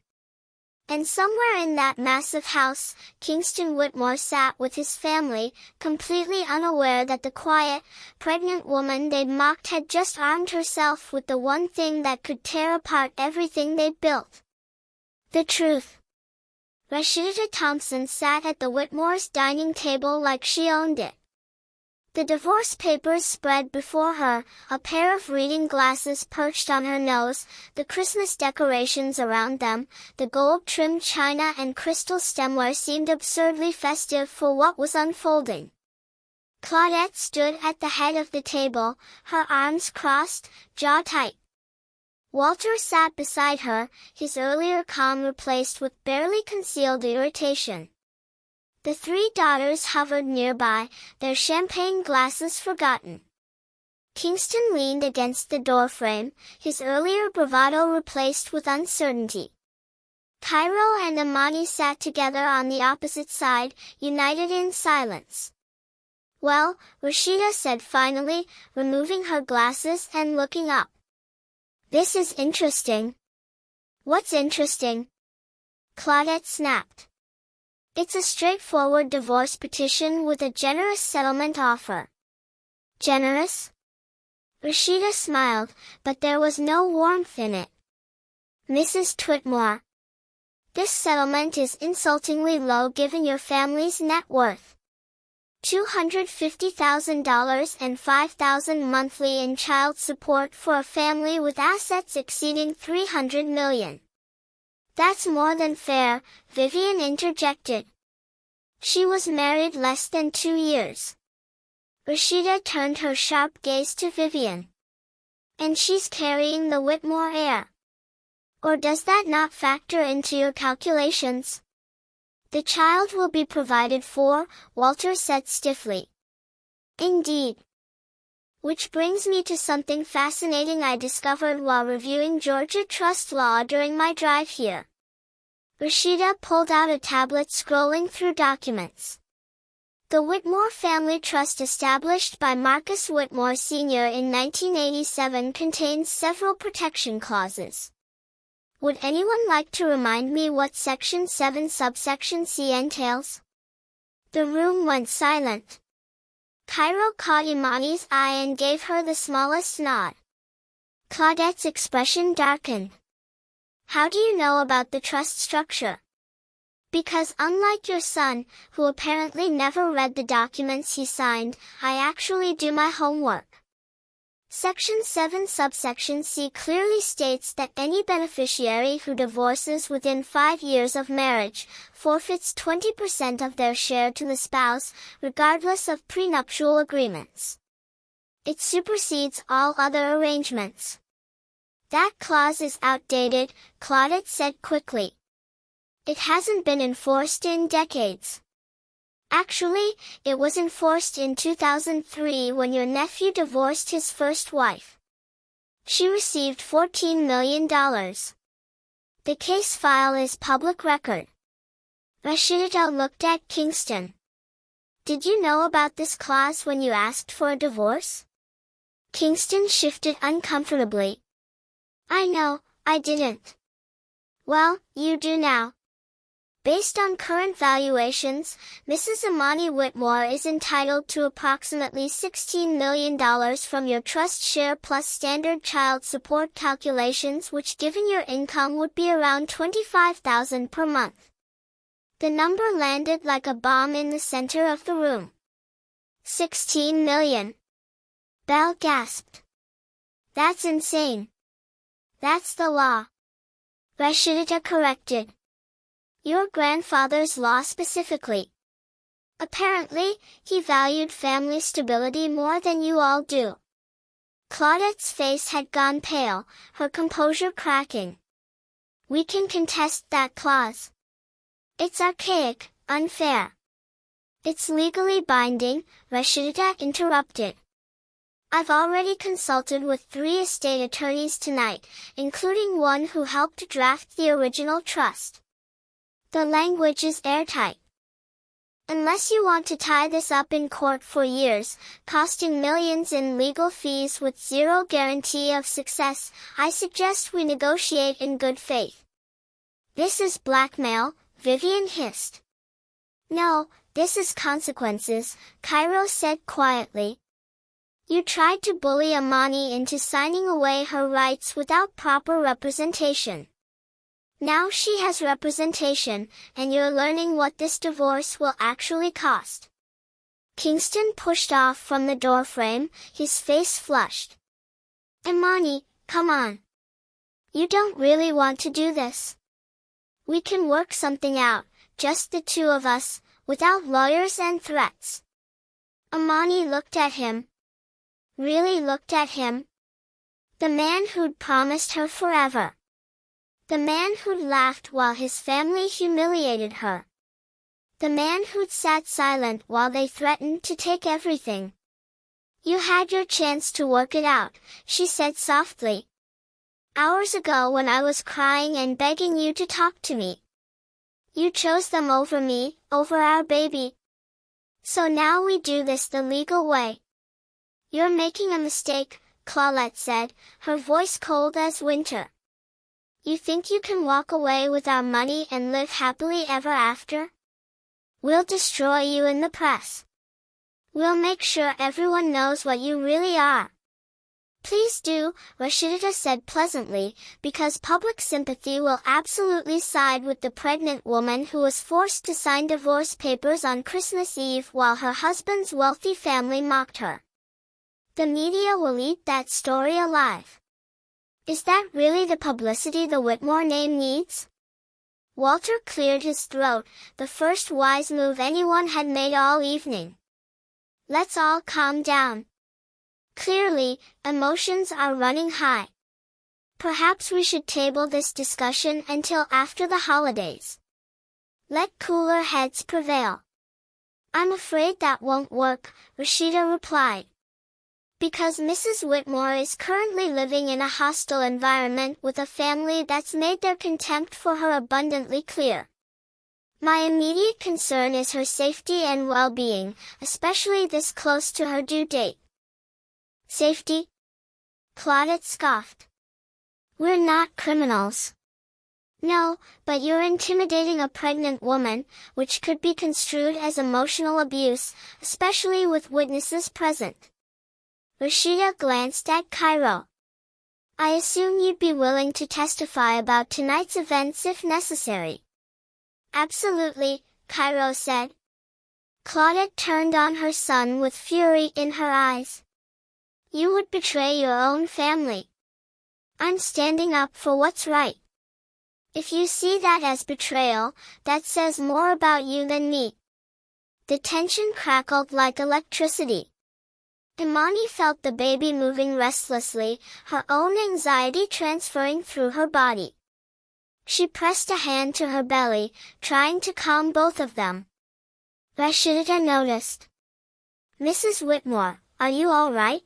And somewhere in that massive house, Kingston Whitmore sat with his family, completely unaware that the quiet, pregnant woman they'd mocked had just armed herself with the one thing that could tear apart everything they'd built. The truth. Rashida Thompson sat at the Whitmores' dining table like she owned it. The divorce papers spread before her, a pair of reading glasses perched on her nose, the Christmas decorations around them, the gold-trimmed china and crystal stemware seemed absurdly festive for what was unfolding. Claudette stood at the head of the table, her arms crossed, jaw tight. Walter sat beside her, his earlier calm replaced with barely concealed irritation. The three daughters hovered nearby, their champagne glasses forgotten. Kingston leaned against the doorframe, his earlier bravado replaced with uncertainty. Cairo and Imani sat together on the opposite side, united in silence. Well, Rashida said finally, removing her glasses and looking up. This is interesting. What's interesting? Claudette snapped. It's a straightforward divorce petition with a generous settlement offer. Generous? Rashida smiled, but there was no warmth in it. Mrs. Twitmore. This settlement is insultingly low given your family's net worth. $250,000 and $5,000 monthly in child support for a family with assets exceeding $300 million. That's more than fair, Vivian interjected. She was married less than 2 years. Rashida turned her sharp gaze to Vivian. And she's carrying the Whitmore heir. Or does that not factor into your calculations? The child will be provided for, Walter said stiffly. Indeed. Which brings me to something fascinating I discovered while reviewing Georgia trust law during my drive here. Rashida pulled out a tablet scrolling through documents. The Whitmore Family Trust established by Marcus Whitmore Sr. in 1987 contains several protection clauses. Would anyone like to remind me what Section 7 subsection C entails? The room went silent. Cairo caught Imani's eye and gave her the smallest nod. Claudette's expression darkened. How do you know about the trust structure? Because unlike your son, who apparently never read the documents he signed, I actually do my homework. Section 7 subsection C clearly states that any beneficiary who divorces within 5 years of marriage forfeits 20% of their share to the spouse, regardless of prenuptial agreements. It supersedes all other arrangements. That clause is outdated, Claudette said quickly. It hasn't been enforced in decades. Actually, it was enforced in 2003 when your nephew divorced his first wife. She received $14 million. The case file is public record. Rashida looked at Kingston. Did you know about this clause when you asked for a divorce? Kingston shifted uncomfortably. I know, I didn't. Well, you do now. Based on current valuations, Mrs. Imani Whitmore is entitled to approximately $16 million from your trust share plus standard child support calculations, which given your income would be around $25,000 per month. The number landed like a bomb in the center of the room. 16 million. Belle gasped. That's insane. That's the law. Rashida corrected. Your grandfather's law specifically. Apparently, he valued family stability more than you all do. Claudette's face had gone pale, her composure cracking. We can contest that clause. It's archaic, unfair. It's legally binding, Rashida interrupted. I've already consulted with 3 estate attorneys tonight, including one who helped draft the original trust. The language is airtight. Unless you want to tie this up in court for years, costing millions in legal fees with zero guarantee of success, I suggest we negotiate in good faith. This is blackmail, Vivian hissed. No, this is consequences, Cairo said quietly. You tried to bully Amani into signing away her rights without proper representation. Now she has representation, and you're learning what this divorce will actually cost. Kingston pushed off from the doorframe, his face flushed. Amani, come on. You don't really want to do this. We can work something out, just the 2 of us, without lawyers and threats. Amani looked at him. Really looked at him. The man who'd promised her forever. The man who'd laughed while his family humiliated her. The man who'd sat silent while they threatened to take everything. You had your chance to work it out, she said softly. Hours ago when I was crying and begging you to talk to me. You chose them over me, over our baby. So now we do this the legal way. You're making a mistake, Claudette said, her voice cold as winter. You think you can walk away with our money and live happily ever after? We'll destroy you in the press. We'll make sure everyone knows what you really are. Please do, Rashida said pleasantly, because public sympathy will absolutely side with the pregnant woman who was forced to sign divorce papers on Christmas Eve while her husband's wealthy family mocked her. The media will eat that story alive. Is that really the publicity the Whitmore name needs? Walter cleared his throat, the first wise move anyone had made all evening. Let's all calm down. Clearly, emotions are running high. Perhaps we should table this discussion until after the holidays. Let cooler heads prevail. I'm afraid that won't work, Rashida replied. Because Mrs. Whitmore is currently living in a hostile environment with a family that's made their contempt for her abundantly clear. My immediate concern is her safety and well-being, especially this close to her due date. Safety? Claudette scoffed. We're not criminals. No, but you're intimidating a pregnant woman, which could be construed as emotional abuse, especially with witnesses present. Rashida glanced at Cairo. I assume you'd be willing to testify about tonight's events if necessary. Absolutely, Cairo said. Claudette turned on her son with fury in her eyes. You would betray your own family. I'm standing up for what's right. If you see that as betrayal, that says more about you than me. The tension crackled like electricity. Imani felt the baby moving restlessly, her own anxiety transferring through her body. She pressed a hand to her belly, trying to calm both of them. Rashida noticed. Mrs. Whitmore, are you all right?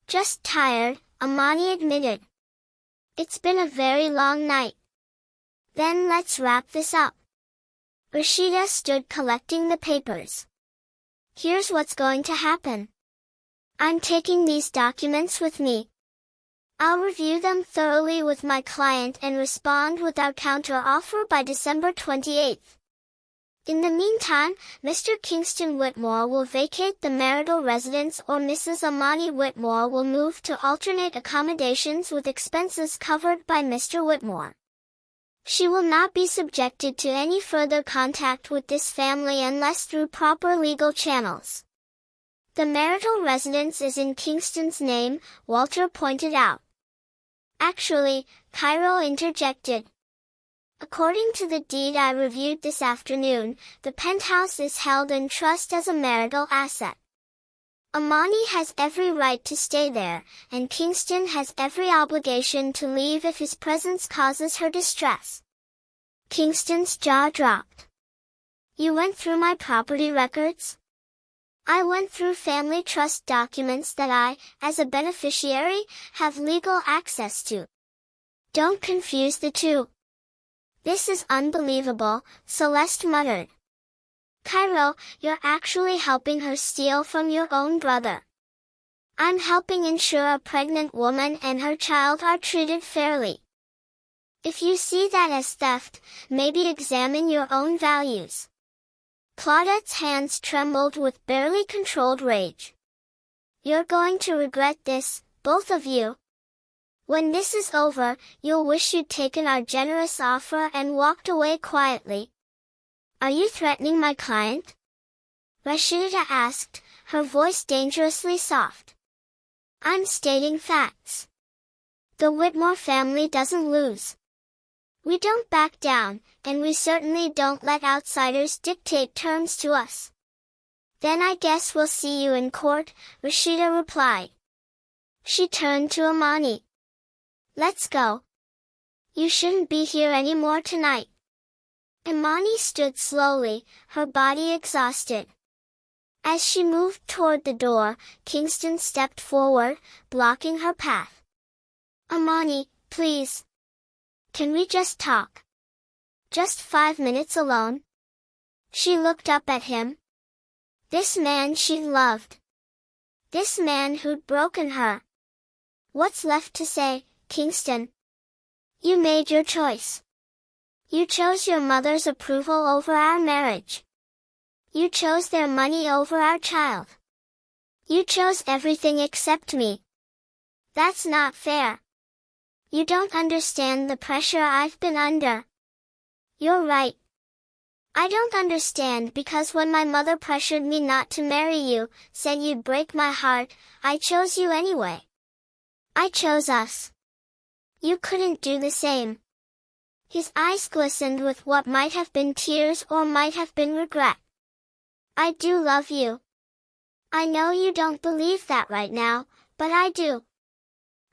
Just tired, Imani admitted. It's been a very long night. Then let's wrap this up. Rashida stood collecting the papers. Here's what's going to happen. I'm taking these documents with me. I'll review them thoroughly with my client and respond with our counter-offer by December 28th. In the meantime, Mr. Kingston Whitmore will vacate the marital residence or Mrs. Imani Whitmore will move to alternate accommodations with expenses covered by Mr. Whitmore. She will not be subjected to any further contact with this family unless through proper legal channels. The marital residence is in Kingston's name, Walter pointed out. Actually, Cairo interjected. According to the deed I reviewed this afternoon, the penthouse is held in trust as a marital asset. Imani has every right to stay there, and Kingston has every obligation to leave if his presence causes her distress. Kingston's jaw dropped. You went through my property records? I went through family trust documents that I, as a beneficiary, have legal access to. Don't confuse the two. This is unbelievable, Celeste muttered. Cairo, you're actually helping her steal from your own brother. I'm helping ensure a pregnant woman and her child are treated fairly. If you see that as theft, maybe examine your own values. Claudette's hands trembled with barely controlled rage. You're going to regret this, both of you. When this is over, you'll wish you'd taken our generous offer and walked away quietly. Are you threatening my client? Rashida asked, her voice dangerously soft. I'm stating facts. The Whitmore family doesn't lose. We don't back down, and we certainly don't let outsiders dictate terms to us. Then I guess we'll see you in court, Rashida replied. She turned to Amani. Let's go. You shouldn't be here anymore tonight. Imani stood slowly, her body exhausted. As she moved toward the door, Kingston stepped forward, blocking her path. Imani, please. Can we just talk? Just 5 minutes alone? She looked up at him. This man she loved. This man who'd broken her. What's left to say, Kingston? You made your choice. You chose your mother's approval over our marriage. You chose their money over our child. You chose everything except me. That's not fair. You don't understand the pressure I've been under. You're right. I don't understand because when my mother pressured me not to marry you, said you'd break my heart, I chose you anyway. I chose us. You couldn't do the same. His eyes glistened with what might have been tears or might have been regret. I do love you. I know you don't believe that right now, but I do.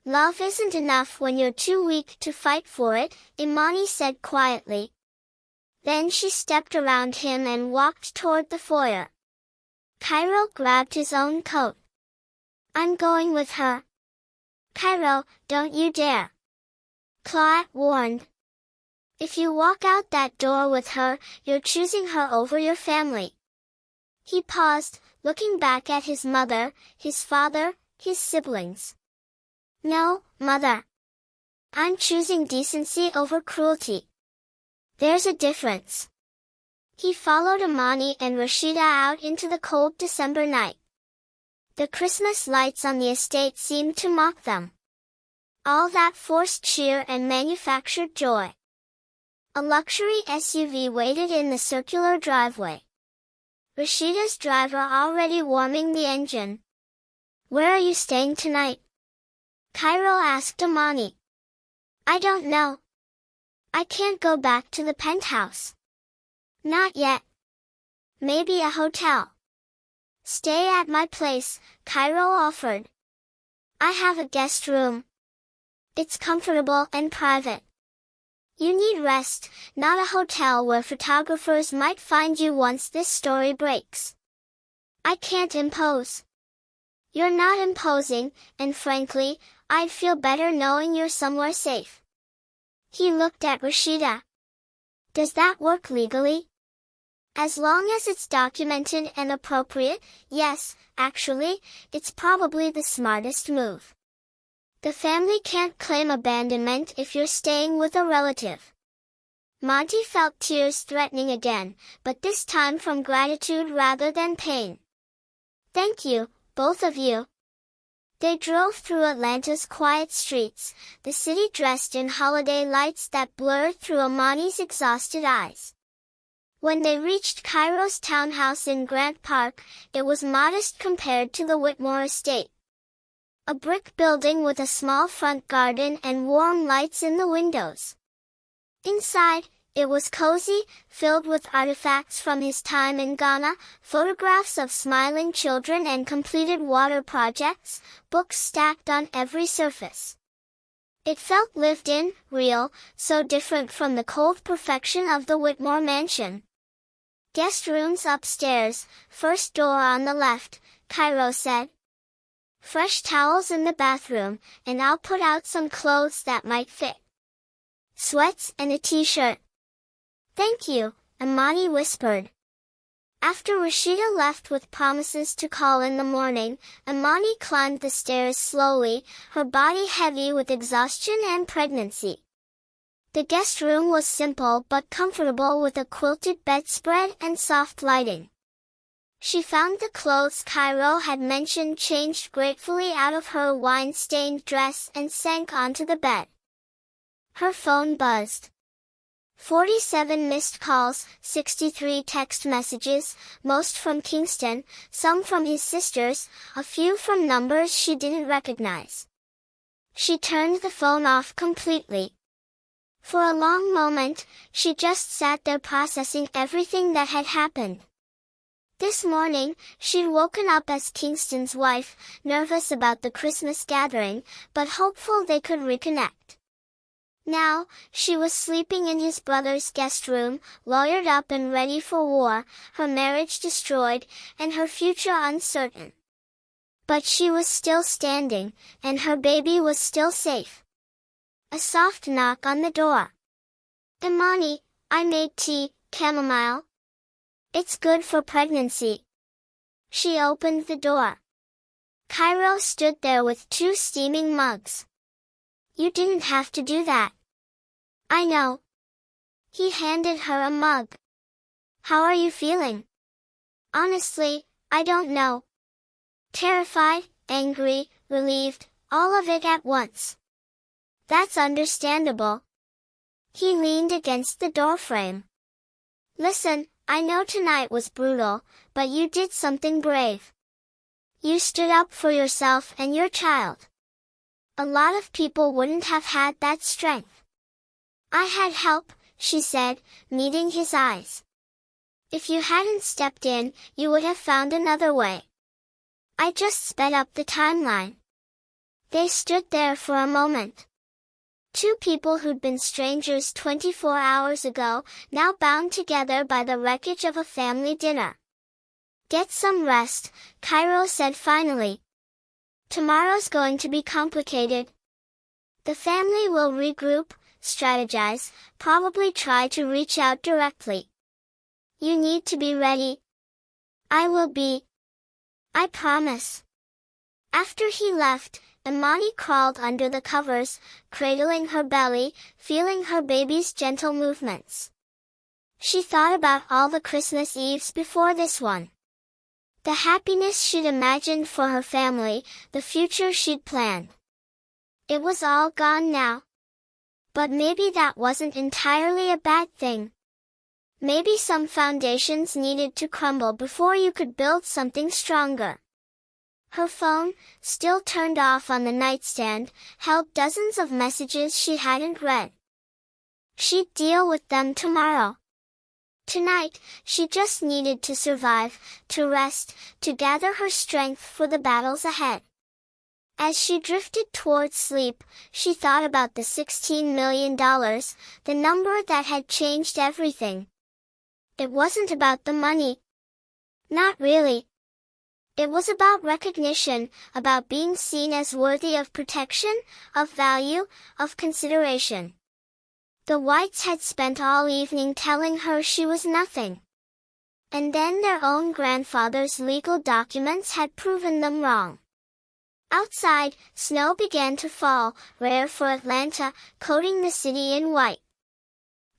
Love isn't enough when you're too weak to fight for it, Imani said quietly. Then she stepped around him and walked toward the foyer. Cairo grabbed his own coat. I'm going with her. Cairo, don't you dare. Claudette warned. If you walk out that door with her, you're choosing her over your family. He paused, looking back at his mother, his father, his siblings. No, Mother. I'm choosing decency over cruelty. There's a difference. He followed Imani and Rashida out into the cold December night. The Christmas lights on the estate seemed to mock them. All that forced cheer and manufactured joy. A luxury SUV waited in the circular driveway. Rashida's driver already warming the engine. Where are you staying tonight? Cairo asked Imani. I don't know. I can't go back to the penthouse. Not yet. Maybe a hotel. Stay at my place, Cairo offered. I have a guest room. It's comfortable and private. You need rest, not a hotel where photographers might find you once this story breaks. I can't impose. You're not imposing, and frankly, I'd feel better knowing you're somewhere safe. He looked at Rashida. Does that work legally? As long as it's documented and appropriate, yes, actually, it's probably the smartest move. The family can't claim abandonment if you're staying with a relative. Monty felt tears threatening again, but this time from gratitude rather than pain. Thank you, both of you. They drove through Atlanta's quiet streets, the city dressed in holiday lights that blurred through Imani's exhausted eyes. When they reached Cairo's townhouse in Grant Park, it was modest compared to the Whitmore estate. A brick building with a small front garden and warm lights in the windows. Inside, it was cozy, filled with artifacts from his time in Ghana, photographs of smiling children and completed water projects, books stacked on every surface. It felt lived in, real, so different from the cold perfection of the Whitmore mansion. Guest rooms upstairs, first door on the left, Cairo said. Fresh towels in the bathroom, and I'll put out some clothes that might fit. Sweats and a t-shirt. Thank you, Imani whispered. After Rashida left with promises to call in the morning, Imani climbed the stairs slowly, her body heavy with exhaustion and pregnancy. The guest room was simple but comfortable with a quilted bedspread and soft lighting. She found the clothes Cairo had mentioned changed gratefully out of her wine-stained dress and sank onto the bed. Her phone buzzed. 47 missed calls, 63 text messages, most from Kingston, some from his sisters, a few from numbers she didn't recognize. She turned the phone off completely. For a long moment, she just sat there processing everything that had happened. This morning, she'd woken up as Kingston's wife, nervous about the Christmas gathering, but hopeful they could reconnect. Now, she was sleeping in his brother's guest room, lawyered up and ready for war, her marriage destroyed, and her future uncertain. But she was still standing, and her baby was still safe. A soft knock on the door. Imani, I made tea, chamomile. It's good for pregnancy. She opened the door. Cairo stood there with 2 steaming mugs. You didn't have to do that. I know. He handed her a mug. How are you feeling? Honestly, I don't know. Terrified, angry, relieved, all of it at once. That's understandable. He leaned against the doorframe. Listen, I know tonight was brutal, but you did something brave. You stood up for yourself and your child. A lot of people wouldn't have had that strength. I had help, she said, meeting his eyes. If you hadn't stepped in, you would have found another way. I just sped up the timeline. They stood there for a moment. 2 people who'd been strangers 24 hours ago, now bound together by the wreckage of a family dinner. Get some rest, Cairo said finally. Tomorrow's going to be complicated. The family will regroup, strategize, probably try to reach out directly. You need to be ready. I will be. I promise. After he left, Imani crawled under the covers, cradling her belly, feeling her baby's gentle movements. She thought about all the Christmas Eves before this one. The happiness she'd imagined for her family, the future she'd planned. It was all gone now. But maybe that wasn't entirely a bad thing. Maybe some foundations needed to crumble before you could build something stronger. Her phone, still turned off on the nightstand, held dozens of messages she hadn't read. She'd deal with them tomorrow. Tonight, she just needed to survive, to rest, to gather her strength for the battles ahead. As she drifted towards sleep, she thought about the $16 million, the number that had changed everything. It wasn't about the money. Not really. It was about recognition, about being seen as worthy of protection, of value, of consideration. The Whites had spent all evening telling her she was nothing. And then their own grandfather's legal documents had proven them wrong. Outside, snow began to fall, rare for Atlanta, coating the city in white.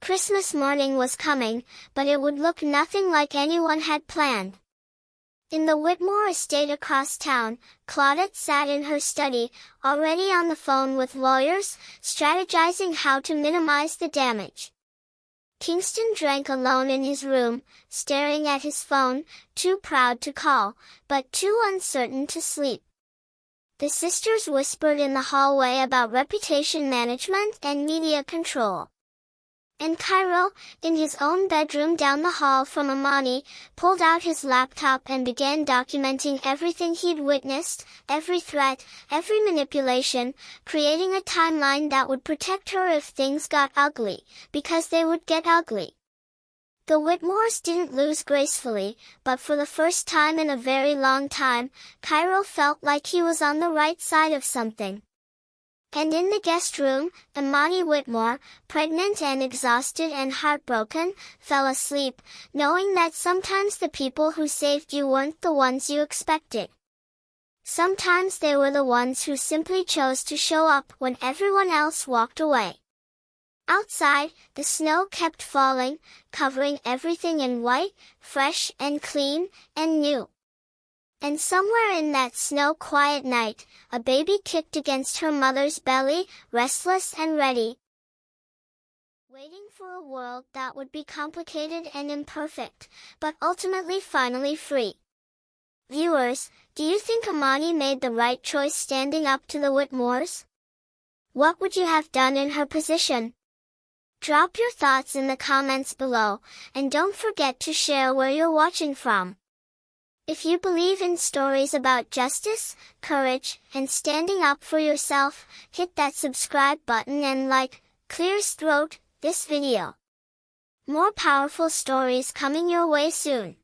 Christmas morning was coming, but it would look nothing like anyone had planned. In the Whitmore estate across town, Claudette sat in her study, already on the phone with lawyers, strategizing how to minimize the damage. Kingston drank alone in his room, staring at his phone, too proud to call, but too uncertain to sleep. The sisters whispered in the hallway about reputation management and media control. And Cairo, in his own bedroom down the hall from Imani, pulled out his laptop and began documenting everything he'd witnessed, every threat, every manipulation, creating a timeline that would protect her if things got ugly, because they would get ugly. The Whitmores didn't lose gracefully, but for the first time in a very long time, Cairo felt like he was on the right side of something. And in the guest room, Imani Whitmore, pregnant and exhausted and heartbroken, fell asleep, knowing that sometimes the people who saved you weren't the ones you expected. Sometimes they were the ones who simply chose to show up when everyone else walked away. Outside, the snow kept falling, covering everything in white, fresh and clean, and new. And somewhere in that snow-quiet night, a baby kicked against her mother's belly, restless and ready, waiting for a world that would be complicated and imperfect, but ultimately finally free. Viewers, do you think Imani made the right choice standing up to the Whitmores? What would you have done in her position? Drop your thoughts in the comments below, and don't forget to share where you're watching from. If you believe in stories about justice, courage, and standing up for yourself, hit that subscribe button and like, clears throat, this video. More powerful stories coming your way soon.